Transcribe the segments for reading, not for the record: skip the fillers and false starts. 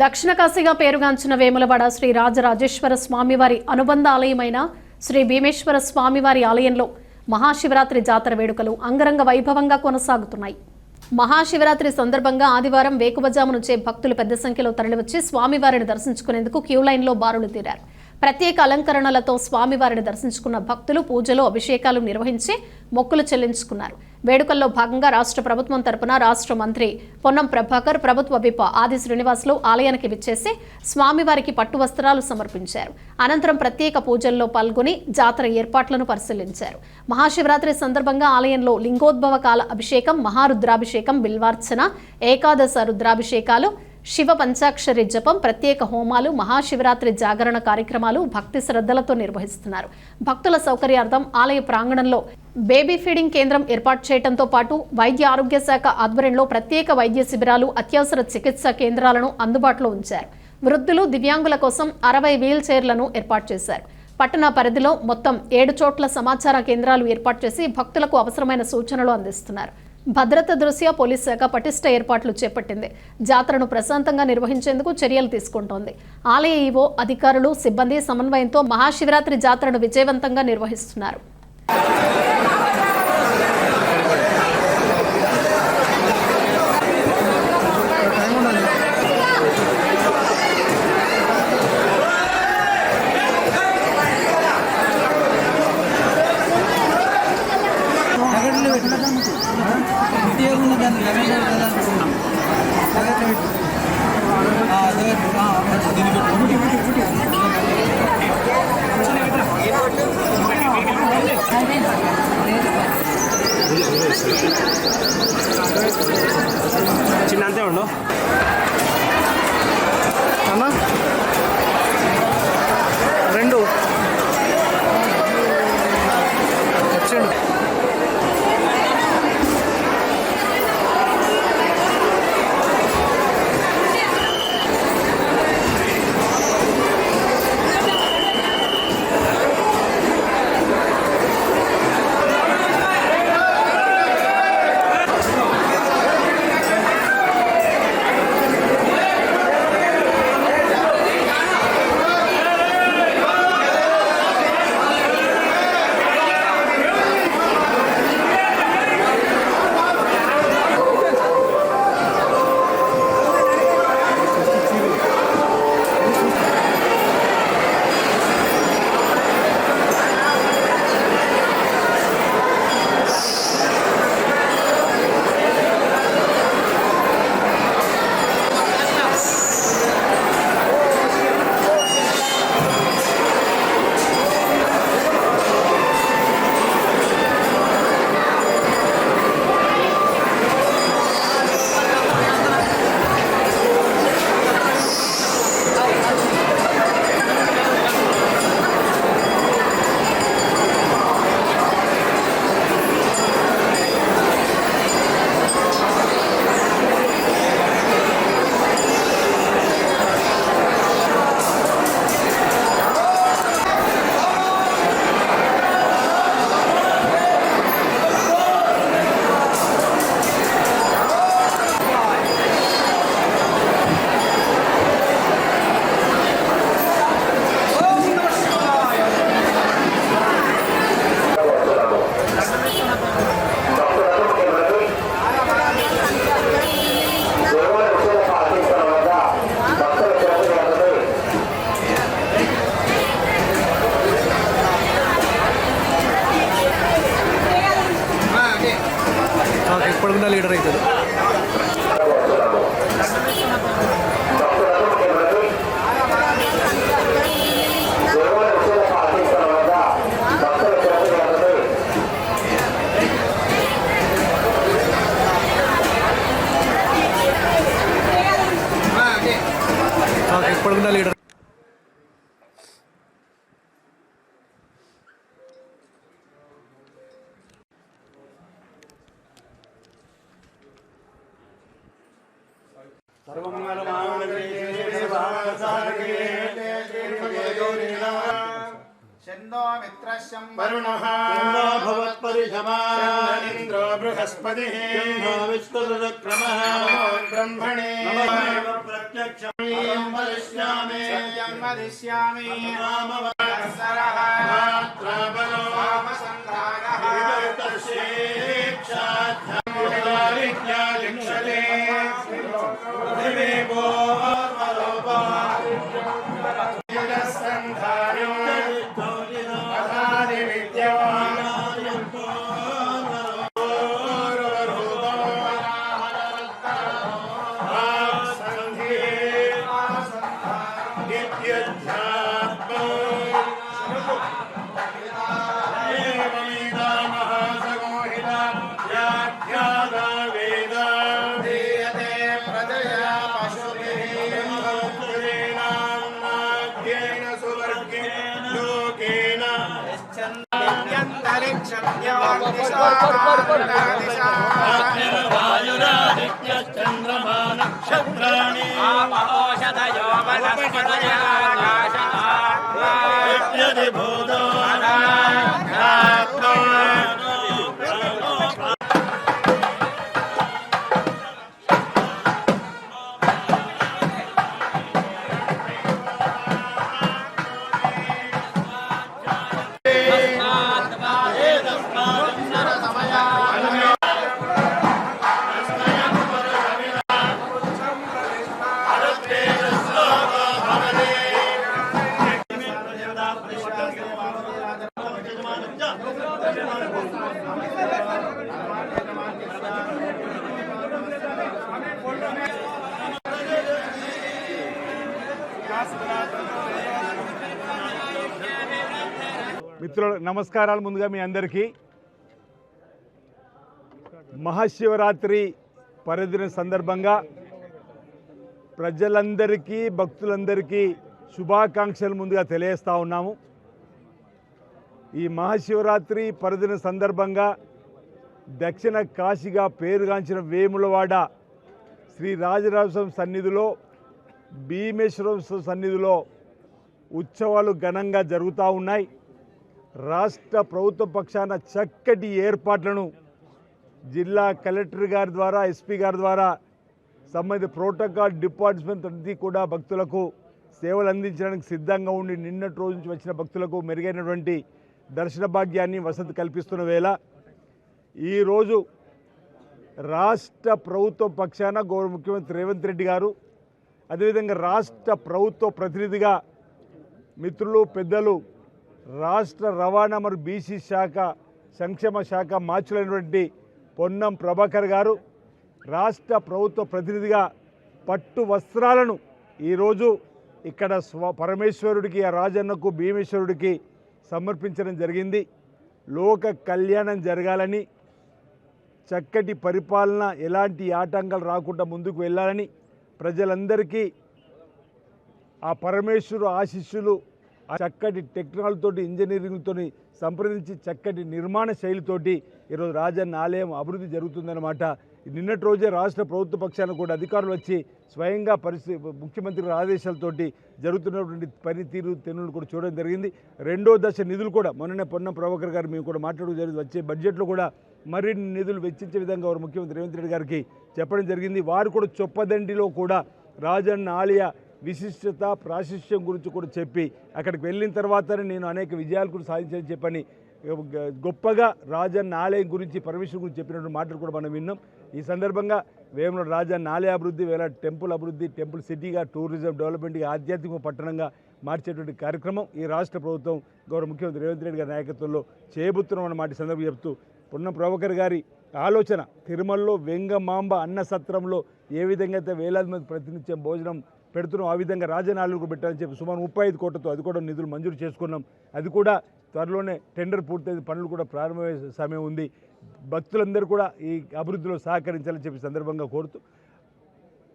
దక్షిణ కాశీగా పేరుగాంచిన వేములవాడ శ్రీ రాజరాజేశ్వర స్వామివారి అనుబంధ ఆలయమైన శ్రీ భీమేశ్వర స్వామివారి ఆలయంలో మహాశివరాత్రి జాతర వేడుకలు అంగరంగ వైభవంగా కొనసాగుతున్నాయి. మహాశివరాత్రి సందర్భంగా ఆదివారం వేకువజాము నుంచే భక్తులు పెద్ద సంఖ్యలో తరలివచ్చి స్వామివారిని దర్శించుకునేందుకు క్యూ లైన్లో బారులు తీరారు. ప్రత్యేక అలంకరణలతో స్వామివారిని దర్శించుకున్న భక్తులు పూజలు అభిషేకాలు నిర్వహించి మొక్కులు చెల్లించుకున్నారు. వేడుకల్లో భాగంగా రాష్ట్ర ప్రభుత్వం తరపున రాష్ట్ర మంత్రి పొన్నం ప్రభాకర్, ప్రభుత్వ విప్ ఆది శ్రీనివాసులు ఆలయానికి విచ్చేసి స్వామివారికి పట్టు వస్త్రాలు సమర్పించారు. అనంతరం ప్రత్యేక పూజల్లో పాల్గొని జాతర ఏర్పాట్లను పరిశీలించారు. మహాశివరాత్రి సందర్భంగా ఆలయంలో లింగోద్భవ కాల అభిషేకం, మహారుద్రాభిషేకం, బిల్వార్చన, ఏకాదశ రుద్రాభిషేకాలు, శివ పంచాక్షరి జపం, ప్రత్యేక హోమాలు, మహాశివరాత్రి జాగరణ కార్యక్రమాలు భక్తి శ్రద్ధలతో నిర్వహిస్తున్నారు. భక్తుల సౌకర్యార్థం ఆలయ ప్రాంగణంలో బేబీ ఫీడింగ్ కేంద్రం ఏర్పాటు చేయడంతో పాటు వైద్య ఆరోగ్య శాఖ ఆధ్వర్యంలో ప్రత్యేక వైద్య శిబిరాలు, అత్యవసర చికిత్సా కేంద్రాలను అందుబాటులో ఉంచారు. వృద్ధులు, దివ్యాంగుల కోసం 60 వీల్ చైర్లను ఏర్పాటు చేశారు. పట్టణ పరిధిలో మొత్తం 7 చోట్ల సమాచార కేంద్రాలు ఏర్పాటు చేసి భక్తులకు అవసరమైన సూచనలు అందిస్తున్నారు. భద్రత దృష్ట్యా పోలీస్ శాఖ పటిష్ట ఏర్పాట్లు చేపట్టింది. జాతరను ప్రశాంతంగా నిర్వహించేందుకు చర్యలు తీసుకుంటోంది. ఆలయ ఈవో, అధికారులు, సిబ్బంది సమన్వయంతో మహాశివరాత్రి జాతరను విజయవంతంగా నిర్వహిస్తున్నారు. చిన్న అంతే ఉండు అన్నా, 2 వచ్చండి. ఎప్పటికన్నా లీడర్ అవుతుంది. ఎప్పటికన్నా లీడర్. शन्नो मित्रस्य वरुणः भवत्परिषमा इन्द्रो बृहस्पतिः विष्णुरुक्रमः ब्रह्मणे మిత్రులు నమస్కారాలు. ముందుగా మీ అందరికీ మహాశివరాత్రి పర్వదిన సందర్భంగా ప్రజలందరికీ భక్తులందరికీ శుభాకాంక్షలు ముందుగా తెలియజేస్తూ ఉన్నాము. ఈ మహాశివరాత్రి పర్వదిన సందర్భంగా దక్షిణ కాశీగా పేరుగాంచిన వేములవాడ శ్రీ రాజరాజేశ్వరం సన్నిధిలో భీమేశ్వరం సన్నిధిలో ఉత్సవాలు ఘనంగా జరుగుతూ ఉన్నాయి. రాష్ట్ర ప్రభుత్వ పక్షాన చక్కటి ఏర్పాట్లను జిల్లా కలెక్టర్ గారి ద్వారా ఎస్పీ గారి ద్వారా సంబంధిత ప్రోటోకాల్ డిపార్ట్మెంట్ అన్ని కూడా భక్తులకు సేవలు అందించడానికి సిద్ధంగా ఉండి నిన్నటి రోజు నుంచి వచ్చిన భక్తులకు మెరుగైనటువంటి దర్శన భాగ్యాన్ని వసతి కల్పిస్తున్న వేళ ఈరోజు రాష్ట్ర ప్రభుత్వ పక్షాన గౌరవ ముఖ్యమంత్రి రేవంత్ రెడ్డి గారు, అదేవిధంగా రాష్ట్ర ప్రభుత్వ ప్రతినిధిగా మిత్రులు పెద్దలు రాష్ట్ర రవాణా మరియు బీసీ శాఖ సంక్షేమ శాఖ మార్చులైనటువంటి పొన్నం ప్రభాకర్ గారు, రాష్ట్ర ప్రభుత్వ ప్రతినిధిగా పట్టు వస్త్రాలను ఈరోజు ఇక్కడ పరమేశ్వరుడికి, ఆ రాజన్నకు, భీమేశ్వరుడికి సమర్పించడం జరిగింది. లోక కళ్యాణం జరగాలని, చక్కటి పరిపాలన, ఎలాంటి ఆటంకాలు రాకుండా ముందుకు వెళ్ళాలని ప్రజలందరికీ ఆ పరమేశ్వరు ఆశీస్సులు, చక్కటి టెక్నాలజీతోటి, ఇంజనీరింగ్తో సంప్రదించి చక్కటి నిర్మాణ శైలితోటి ఈరోజు రాజన్న ఆలయం అభివృద్ధి జరుగుతుందన్నమాట. నిన్నటి రోజే రాష్ట్ర ప్రభుత్వ పక్షాన కూడా అధికారులు వచ్చి స్వయంగా ముఖ్యమంత్రి ఆదేశాలతోటి జరుగుతున్నటువంటి పనితీరు తెన్నులు కూడా చూడడం జరిగింది. రెండో దశ నిధులు కూడా మొన్ననే పొన్నం ప్రభాకర్ గారు మేము కూడా మాట్లాడడం జరిగింది. వచ్చే బడ్జెట్లో కూడా మరిన్ని నిధులు వెచ్చించే విధంగా వారు ముఖ్యమంత్రి రేవంత్ రెడ్డి గారికి చెప్పడం జరిగింది. వారు కూడా చొప్పదండిలో కూడా రాజన్న ఆలయ విశిష్టత, ప్రాశస్త్యం గురించి కూడా చెప్పి అక్కడికి వెళ్ళిన తర్వాతనే నేను అనేక విజయాలు కూడా సాధించాలని చెప్పని గొప్పగా రాజన్న ఆలయం గురించి, పరమేశ్వరు గురించి చెప్పినటువంటి మాటలు కూడా మనం విన్నాం. ఈ సందర్భంగా వేములవాడ రాజన్న ఆలయ అభివృద్ధి, వేళ టెంపుల్ అభివృద్ధి, టెంపుల్ సిటీగా, టూరిజం డెవలప్మెంట్గా, ఆధ్యాత్మిక పట్టణంగా మార్చేటువంటి కార్యక్రమం ఈ రాష్ట్ర ప్రభుత్వం గౌరవ ముఖ్యమంత్రి రేవంత్ రెడ్డి గారి నాయకత్వంలో చేయబోతున్నాం అన్నమాట. ఈ సందర్భంగా చెప్తూ పొన్నం ప్రభాకర్ గారి ఆలోచన తిరుమలలో వెంగమాంబ అన్న సత్రంలో ఏ విధంగా అయితే వేలాది మంది ప్రతినిత్యం భోజనం పెడుతున్నాం, ఆ విధంగా రాజనాలుగు పెట్టాలని చెప్పి సుమారు 35 కోట్లతో అది కూడా నిధులు మంజూరు చేసుకున్నాం. అది కూడా త్వరలోనే టెండర్ పూర్తయింది, పనులు కూడా ప్రారంభమయ్యే సమయం ఉంది. భక్తులందరూ కూడా ఈ అభివృద్ధిలో సహకరించాలని చెప్పి సందర్భంగా కోరుతూ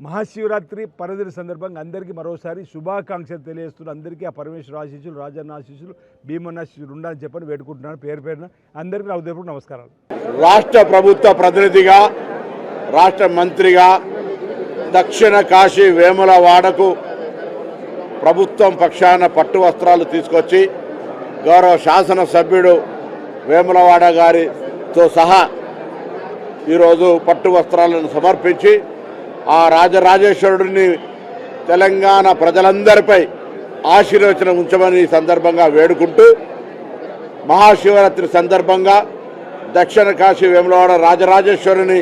మహాశివరాత్రి పర్వదిన సందర్భంగా అందరికీ మరోసారి శుభాకాంక్షలు తెలియజేస్తున్న అందరికీ ఆ పరమేశ్వర ఆశీస్సులు, రాజన్న ఆశీస్సులు, భీమన్న ఆశీస్సులు ఉండాలని చెప్పని వేడుకుంటున్నాను. పేరు పేరున అందరికీ నా ఉదయపూర్వక నమస్కారాలు. రాష్ట్ర ప్రభుత్వ ప్రతినిధిగా, రాష్ట్ర మంత్రిగా దక్షిణ కాశీ వేములవాడకు ప్రభుత్వం పక్షాన పట్టు వస్త్రాలు తీసుకొచ్చి గౌరవ శాసనసభ్యుడు వేములవాడ గారితో సహా ఈరోజు పట్టు వస్త్రాలను సమర్పించి ఆ రాజరాజేశ్వరుడిని తెలంగాణ ప్రజలందరిపై ఆశీర్వచనం ఉంచమని ఈ సందర్భంగా వేడుకుంటూ మహాశివరాత్రి సందర్భంగా దక్షిణ కాశీ వేములవాడ రాజరాజేశ్వరుని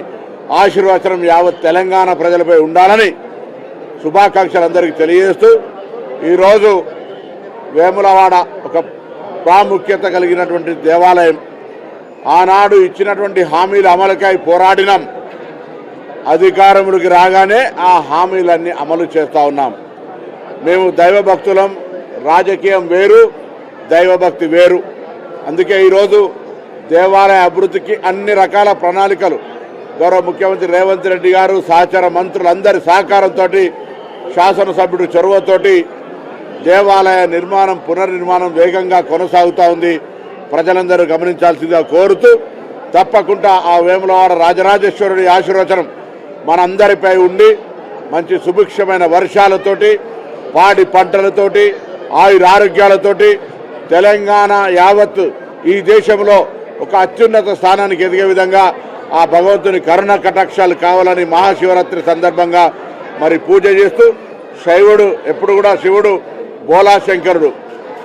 ఆశీర్వచనం యావత్ తెలంగాణ ప్రజలపై ఉండాలని శుభాకాంక్షలు అందరికీ తెలియజేస్తూ ఈరోజు వేములవాడ ఒక ప్రాముఖ్యత కలిగినటువంటి దేవాలయం. ఆనాడు ఇచ్చినటువంటి హామీల అమలుకై పోరాడినాం. అధికారముడికి రాగానే ఆ హామీలన్నీ అమలు చేస్తూ ఉన్నాం. మేము దైవభక్తులం. రాజకీయం వేరు, దైవభక్తి వేరు. అందుకే ఈరోజు దేవాలయ అభివృద్ధికి అన్ని రకాల ప్రణాళికలు గౌరవ ముఖ్యమంత్రి రేవంత్ రెడ్డి గారు సహచర మంత్రులందరి సహకారంతో, శాసనసభ్యుడి చొరవతోటి దేవాలయ నిర్మాణం పునర్నిర్మాణం వేగంగా కొనసాగుతూ ఉంది. ప్రజలందరూ గమనించాల్సిందిగా కోరుతూ తప్పకుండా ఆ వేములవాడ రాజరాజేశ్వరుడి ఆశీర్వచనం మనందరిపై ఉండి మంచి సుభిక్షమైన వర్షాలతోటి, పాడి పంటలతోటి, ఆయురారోగ్యాలతోటి తెలంగాణ యావత్ ఈ దేశంలో ఒక అత్యున్నత స్థానానికి ఎదిగే విధంగా ఆ భగవంతుని కరుణ కటాక్షాలు కావాలని మహాశివరాత్రి సందర్భంగా మరి పూజ చేస్తూ, శైవుడు ఎప్పుడు కూడా శివుడు బోలాశంకరుడు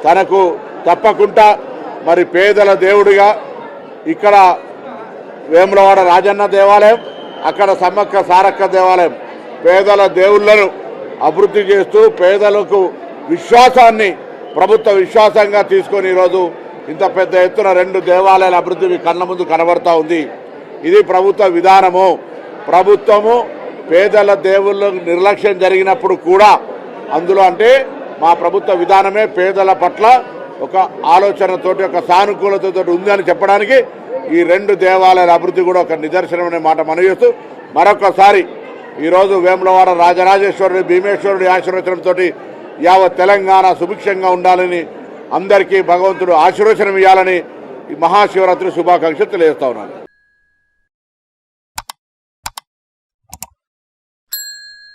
తనకు తప్పకుండా మరి పేదల దేవుడిగా ఇక్కడ వేములవాడ రాజన్న దేవాలయం, అక్కడ సమ్మక్క సారక్క దేవాలయం పేదల దేవుళ్లను అభివృద్ధి చేస్తూ పేదలకు విశ్వాసాన్ని ప్రభుత్వ విశ్వాసంగా తీసుకొని ఈరోజు ఇంత పెద్ద ఎత్తున 2 దేవాలయాల అభివృద్ధి కళ్ళ ముందు కనబడతా ఉంది. ఇది ప్రభుత్వ విధానము. ప్రభుత్వము పేదల దేవుళ్ళకు నిర్లక్ష్యం జరిగినప్పుడు కూడా అందులో అంటే మా ప్రభుత్వ విధానమే పేదల పట్ల ఒక ఆలోచనతోటి ఒక సానుకూలతతో ఉంది అని చెప్పడానికి ఈ 2 దేవాలయాల అభివృద్ధి కూడా ఒక నిదర్శనమనే మాట మనవి చేస్తూ మరొకసారి ఈరోజు వేములవాడ రాజరాజేశ్వరుడి భీమేశ్వరుడి ఆశీర్వచనంతో యావత్ తెలంగాణ సుభిక్షంగా ఉండాలని అందరికీ భగవంతుడు ఆశీర్వచనం ఇవ్వాలని ఈ మహాశివరాత్రి శుభాకాంక్షలు తెలియజేస్తా ఉన్నాను.